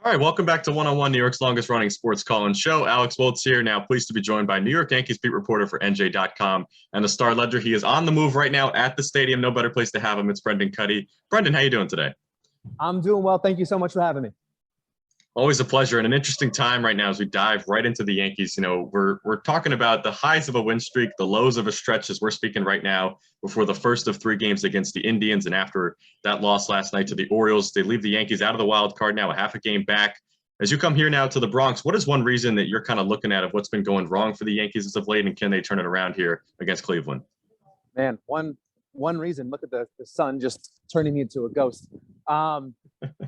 All right, welcome back to One on One, New York's longest running sports call-in show. Alex Wolz here. Now, pleased to be joined by New York Yankees beat reporter for NJ.com and the Star Ledger. He is on the move right now at the stadium. No better place to have him. It's Brendan Kuty. Brendan, how you doing today? I'm doing well. Thank you so much for having me. Always a pleasure, and an interesting time right now as we dive right into the Yankees. You know, we're talking about the highs of a win streak, the lows of a stretch as we're speaking right now before the first of three games against the Indians, and after that loss last night to the Orioles, they leave the Yankees out of the wild card now, a half a game back. As you come here now to the Bronx, what is one reason that you're kind of looking at of what's been going wrong for the Yankees as of late, and can they turn it around here against Cleveland? Man, one reason. Look at the sun just turning me into a ghost.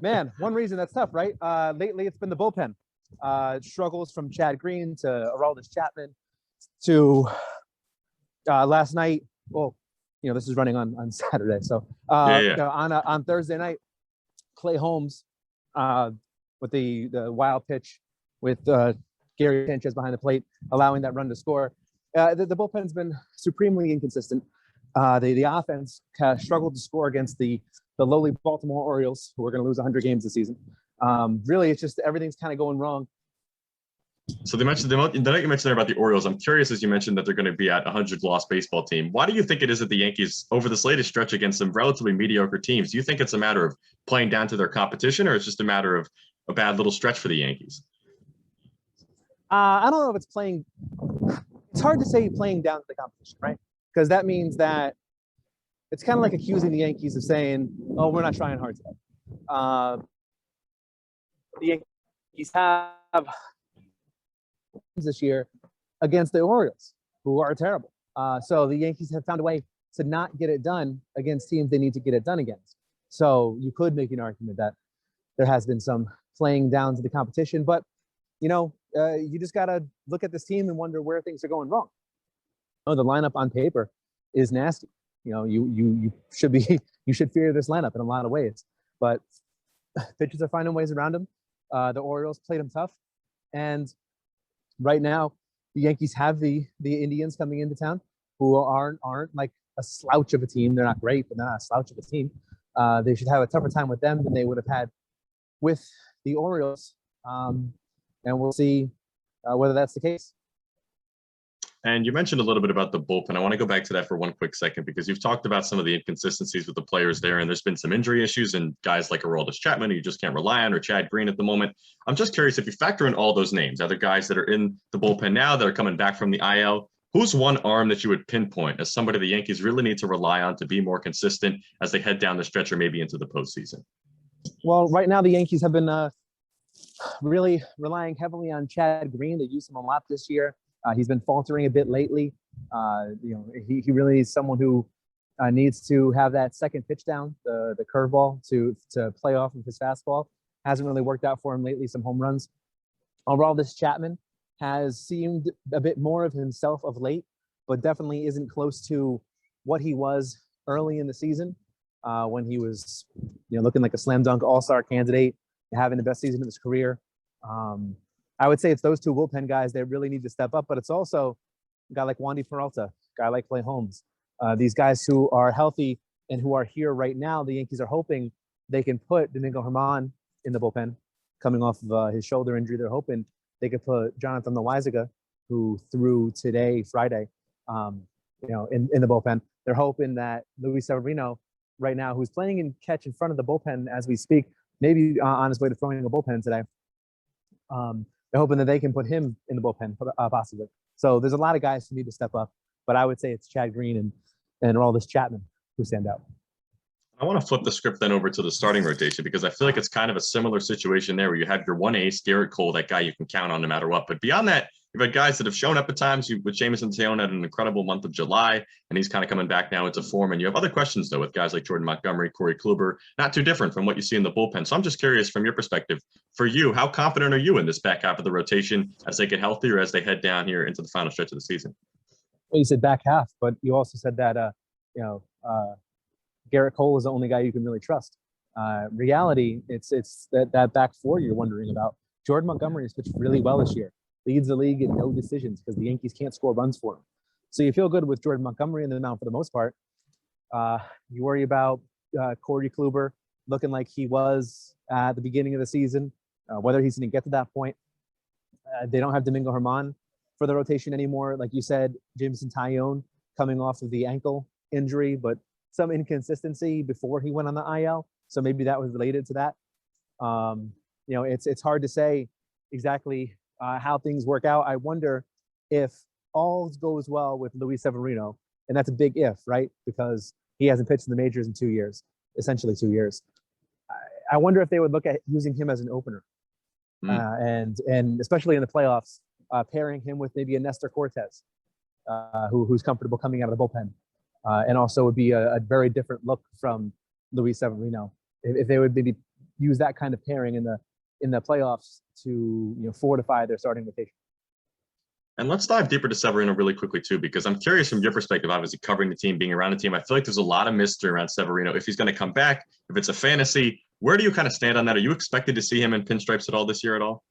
Man, one reason that's tough, right? Lately, it's been the bullpen. Struggles from Chad Green to Aroldis Chapman to last night. Well, you know, this is running on Saturday, so You know, on Thursday night, Clay Holmes with the wild pitch with Gary Sanchez behind the plate, allowing that run to score. The bullpen's been supremely inconsistent. The offense struggled to score against the lowly Baltimore Orioles, who are going to lose 100 games this season. Really, it's just everything's kind of going wrong. So they mentioned the night you mentioned there about the Orioles. I'm curious, as you mentioned, that they're going to be at a 100-loss baseball team. Why do you think it is that the Yankees, over this latest stretch against some relatively mediocre teams, do you think it's a matter of playing down to their competition, or it's just a matter of a bad little stretch for the Yankees? I don't know if it's playing. It's hard to say playing down to the competition, right? Because that means that it's kind of like accusing the Yankees of saying, "Oh, we're not trying hard today." The Yankees have this year against the Orioles, who are terrible. So the Yankees have found a way to not get it done against teams they need to get it done against. So you could make an argument that there has been some playing down to the competition, but you know, you just got to look at this team and wonder where things are going wrong. Oh, the lineup on paper is nasty. You know, you should fear this lineup in a lot of ways, but pitchers are finding ways around them. The Orioles played them tough, and right now the Yankees have the Indians coming into town, who aren't like a slouch of a team. They're not great, but they're not a slouch of a team. They should have a tougher time with them than they would have had with the Orioles, and we'll see whether that's the case. And you mentioned a little bit about the bullpen. I want to go back to that for one quick second, because you've talked about some of the inconsistencies with the players there, and there's been some injury issues and guys like Aroldis Chapman who you just can't rely on, or Chad Green at the moment. I'm just curious, if you factor in all those names, other guys that are in the bullpen now that are coming back from the IL, who's one arm that you would pinpoint as somebody the Yankees really need to rely on to be more consistent as they head down the stretch or maybe into the postseason? Well, right now the Yankees have been really relying heavily on Chad Green. They used him a lot this year. He's been faltering a bit lately. You know, he really is someone who needs to have that second pitch down, the curveball, to play off of his fastball. Hasn't really worked out for him lately. Some home runs. Aroldis Chapman has seemed a bit more of himself of late, but definitely isn't close to what he was early in the season, when he was, you know, looking like a slam dunk all-star candidate, having the best season of his career. I would say it's those two bullpen guys that really need to step up, but it's also a guy like Wandy Peralta, a guy like Clay Holmes. These guys who are healthy and who are here right now, the Yankees are hoping they can put Domingo Germán in the bullpen, coming off of his shoulder injury. They're hoping they could put Jonathan Loaizaga, who threw today, Friday, you know, in the bullpen. They're hoping that Luis Severino, right now, who's playing in catch in front of the bullpen as we speak, maybe on his way to throwing a bullpen today. They're hoping that they can put him in the bullpen, possibly. So there's a lot of guys who need to step up, but I would say it's Chad Green and Aroldis Chapman who stand out. I want to flip the script then over to the starting rotation, because I feel like it's kind of a similar situation there where you have your one ace, Garrett Cole, that guy you can count on no matter what. But beyond that, you've had guys that have shown up at times. With Jameson Taillon had an incredible month of July, and he's kind of coming back now into form. And you have other questions, though, with guys like Jordan Montgomery, Corey Kluber, not too different from what you see in the bullpen. So I'm just curious, from your perspective, for you, how confident are you in this back half of the rotation as they get healthier, as they head down here into the final stretch of the season? Well, you said back half, but you also said that, you know, Garrett Cole is the only guy you can really trust. Reality, it's that back four you're wondering about. Jordan Montgomery has pitched really well this year. Leads the league in no decisions because the Yankees can't score runs for him. So you feel good with Jordan Montgomery in the mound for the most part. You worry about Corey Kluber looking like he was at the beginning of the season. Whether he's going to get to that point, they don't have Domingo Germán for the rotation anymore. Like you said, Jameson Taillon coming off of the ankle injury, but some inconsistency before he went on the IL. So maybe that was related to that. It's hard to say exactly how things work out. I wonder if all goes well with Luis Severino, and that's a big if, right? Because he hasn't pitched in the majors in 2 years, essentially 2 years. I wonder if they would look at using him as an opener, and especially in the playoffs, pairing him with maybe a Nestor Cortez, who's comfortable coming out of the bullpen, and also would be a very different look from Luis Severino if they would maybe use that kind of pairing in the playoffs to fortify their starting rotation. And let's dive deeper to Severino really quickly too, because I'm curious from your perspective, obviously covering the team, being around the team. I feel like there's a lot of mystery around Severino. If he's going to come back, if it's a fantasy, where do you kind of stand on that? Are you expected to see him in pinstripes at all this year at all?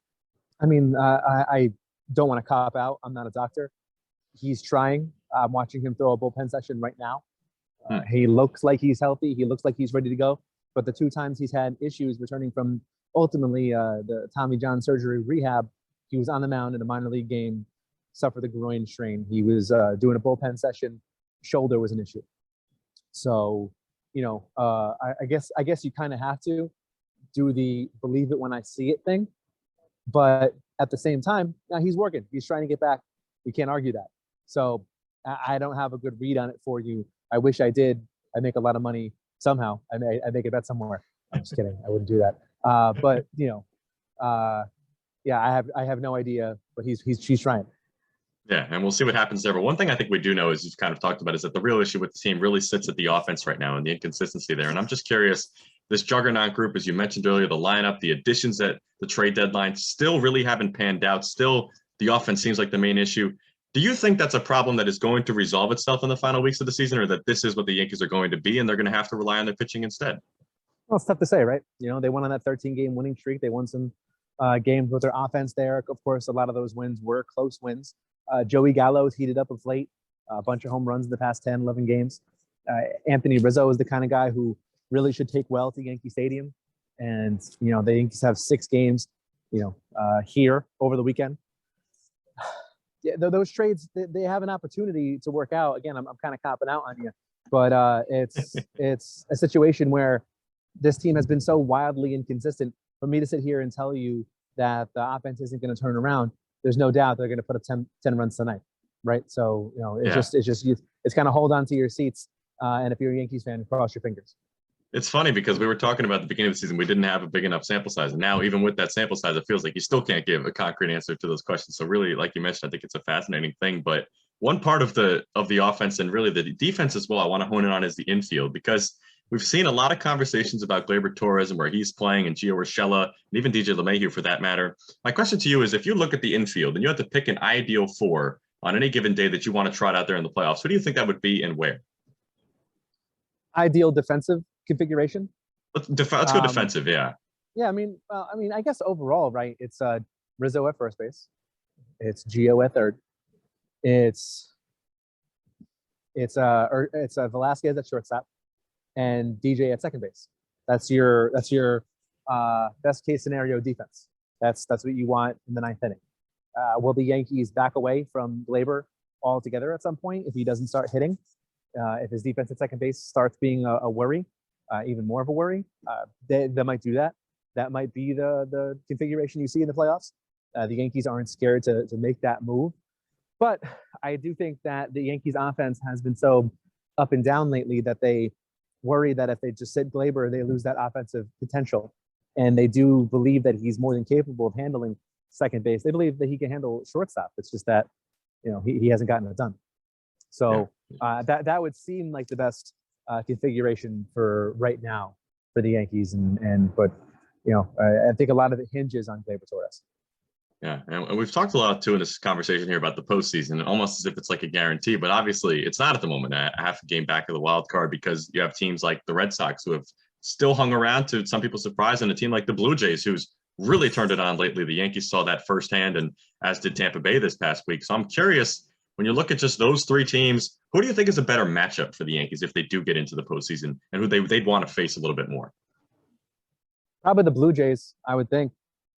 I mean, I don't want to cop out. I'm not a doctor. He's trying. I'm watching him throw a bullpen session right now. He looks like he's healthy. He looks like he's ready to go. But the 2 times he's had issues returning from ultimately the Tommy John surgery rehab, he was on the mound in a minor league game, suffered the groin strain. He was doing a bullpen session. Shoulder was an issue. So, I guess you kind of have to do the believe it when I see it thing. But at the same time, he's working. He's trying to get back. You can't argue that. So I don't have a good read on it for you. I wish I did. I make a lot of money somehow. I make a bet somewhere. I'm just kidding. I wouldn't do that. But I have no idea. But he's trying. Yeah, and we'll see what happens there. But one thing I think we do know, as you've kind of talked about, is that the real issue with the team really sits at the offense right now and the inconsistency there. And I'm just curious, this juggernaut group, as you mentioned earlier, the lineup, the additions at the trade deadline still really haven't panned out. Still, the offense seems like the main issue. Do you think that's a problem that is going to resolve itself in the final weeks of the season, or that this is what the Yankees are going to be and they're going to have to rely on their pitching instead? Well, it's tough to say, right? They went on that 13-game winning streak. They won some games with their offense there. Of course, a lot of those wins were close wins. Joey Gallo's heated up of late, a bunch of home runs in the past 10, 11 games. Anthony Rizzo is the kind of guy who really should take well to Yankee Stadium. And, the Yankees have 6 games, here over the weekend. Yeah, those trades, they have an opportunity to work out. Again, I'm kind of copping out on you, but it's a situation where this team has been so wildly inconsistent. For me to sit here and tell you that the offense isn't going to turn around, there's no doubt they're going to put up 10 runs tonight, right? So it's kind of hold on to your seats, and if you're a Yankees fan, cross your fingers. It's funny because we were talking about at the beginning of the season, we didn't have a big enough sample size. And now even with that sample size, it feels like you still can't give a concrete answer to those questions. So really, like you mentioned, I think it's a fascinating thing. But one part of the offense and really the defense as well, I want to hone in on is the infield, because we've seen a lot of conversations about Gleyber Torres and where he's playing, and Gio Urshela, and even DJ LeMahieu for that matter. My question to you is, if you look at the infield and you have to pick an ideal 4 on any given day that you want to trot out there in the playoffs, who do you think that would be and where? Ideal defensive configuration. Let's go defensive. Yeah. Yeah. I mean, I guess overall, right. It's Rizzo at first base. It's Gio at third. It's Velasquez at shortstop, and DJ at second base. That's your best case scenario defense. That's what you want in the 9th inning. Will the Yankees back away from Gleyber altogether at some point if he doesn't start hitting? If his defense at second base starts being a worry, even more of a worry, they might do that. That might be the configuration you see in the playoffs. The Yankees aren't scared to make that move. But I do think that the Yankees offense has been so up and down lately that they worry that if they just sit Gleyber, they lose that offensive potential. And they do believe that he's more than capable of handling second base. They believe that he can handle shortstop. It's just that, he hasn't gotten it done. So that would seem like the best configuration for right now for the Yankees. But I think a lot of it hinges on Gleyber Torres. Yeah, and we've talked a lot too in this conversation here about the postseason, almost as if it's like a guarantee, but obviously it's not at the moment. A half a game back of the wild card, because you have teams like the Red Sox who have still hung around, to some people's surprise, and a team like the Blue Jays who's really turned it on lately. The Yankees saw that firsthand, and as did Tampa Bay this past week. So I'm curious, when you look at just those 3 teams, who do you think is a better matchup for the Yankees if they do get into the postseason, and who they'd want to face a little bit more? Probably the Blue Jays, I would think.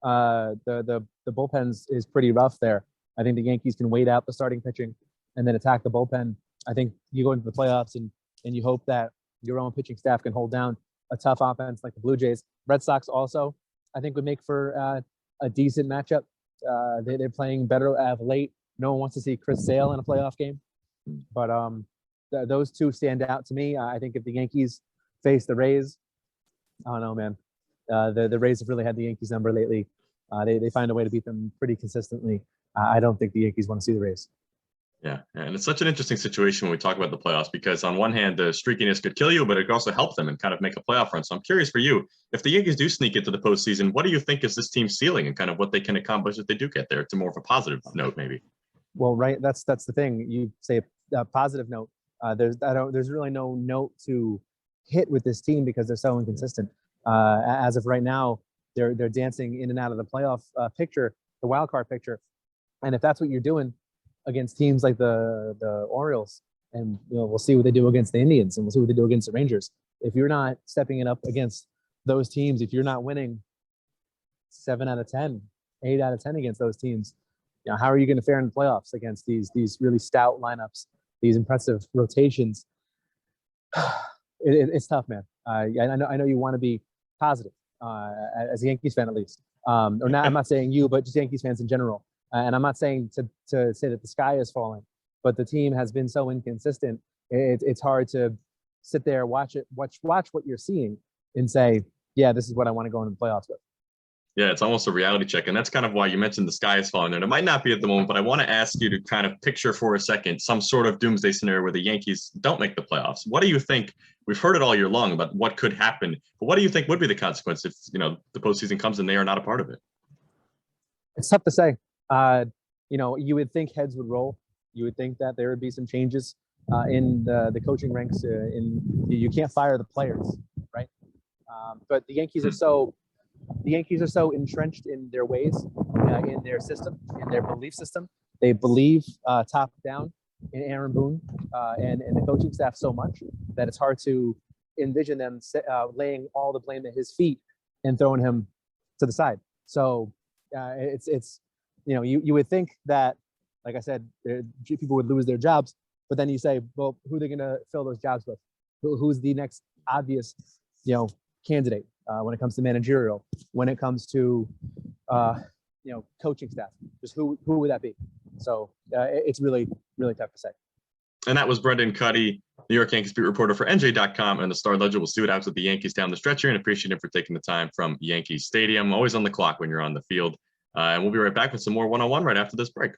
the bullpens is pretty rough there. I think the Yankees can wait out the starting pitching and then attack the bullpen. I think you go into the playoffs and you hope that your own pitching staff can hold down a tough offense like the Blue Jays. Red Sox also, I think, would make for a decent matchup. They're playing better of late. No one wants to see Chris Sale in a playoff game, but those two stand out to me. I think if the Yankees face the Rays, I don't know, man. The Rays have really had the Yankees number lately. They find a way to beat them pretty consistently. I don't think the Yankees want to see the Rays. Yeah, and it's such an interesting situation when we talk about the playoffs, because on one hand, the streakiness could kill you, but it could also help them and kind of make a playoff run. So I'm curious for you, if the Yankees do sneak into the postseason, what do you think is this team's ceiling and kind of what they can accomplish if they do get there, to more of a positive note, maybe? Well, right, that's the thing. You say a positive note. There's really no note to hit with this team because they're so inconsistent. As of right now, they're dancing in and out of the playoff picture, the wild card picture, and if that's what you're doing against teams like the Orioles, and we'll see what they do against the Indians, and we'll see what they do against the Rangers. If you're not stepping it up against those teams, if you're not winning 7 out of 10, 8 out of 10 against those teams, how are you going to fare in the playoffs against these really stout lineups, these impressive rotations? It's tough, man. I know you want to be positive as a Yankees fan, at least, or not. I'm not saying you, but just Yankees fans in general. And I'm not saying to say that the sky is falling, but the team has been so inconsistent. It's hard to sit there, watch what you're seeing, and say, yeah, this is what I want to go into the playoffs with. Yeah, it's almost a reality check. And that's kind of why you mentioned the sky is falling. And it might not be at the moment, but I want to ask you to kind of picture for a second some sort of doomsday scenario where the Yankees don't make the playoffs. What do you think? We've heard it all year long about what could happen, but what do you think would be the consequence if, the postseason comes and they are not a part of it? It's tough to say. You would think heads would roll. You would think that there would be some changes in the coaching ranks. You can't fire the players, right? But the Yankees are so entrenched in their ways, in their system, in their belief system. They believe top down in Aaron Boone and the coaching staff so much that it's hard to envision them laying all the blame at his feet and throwing him to the side. So it's you would think that, like I said, people would lose their jobs, but then you say, well, who are they going to fill those jobs with? Who's the next obvious, candidate when it comes to managerial, when it comes to, coaching staff? Just who would that be? So it's really, really tough to say. And that was Brendan Kuty, New York Yankees beat reporter for NJ.com and the Star Ledger. We'll see what happens with the Yankees down the stretch here, and appreciate him for taking the time from Yankee Stadium. Always on the clock when you're on the field. And we'll be right back with some more one-on-one right after this break.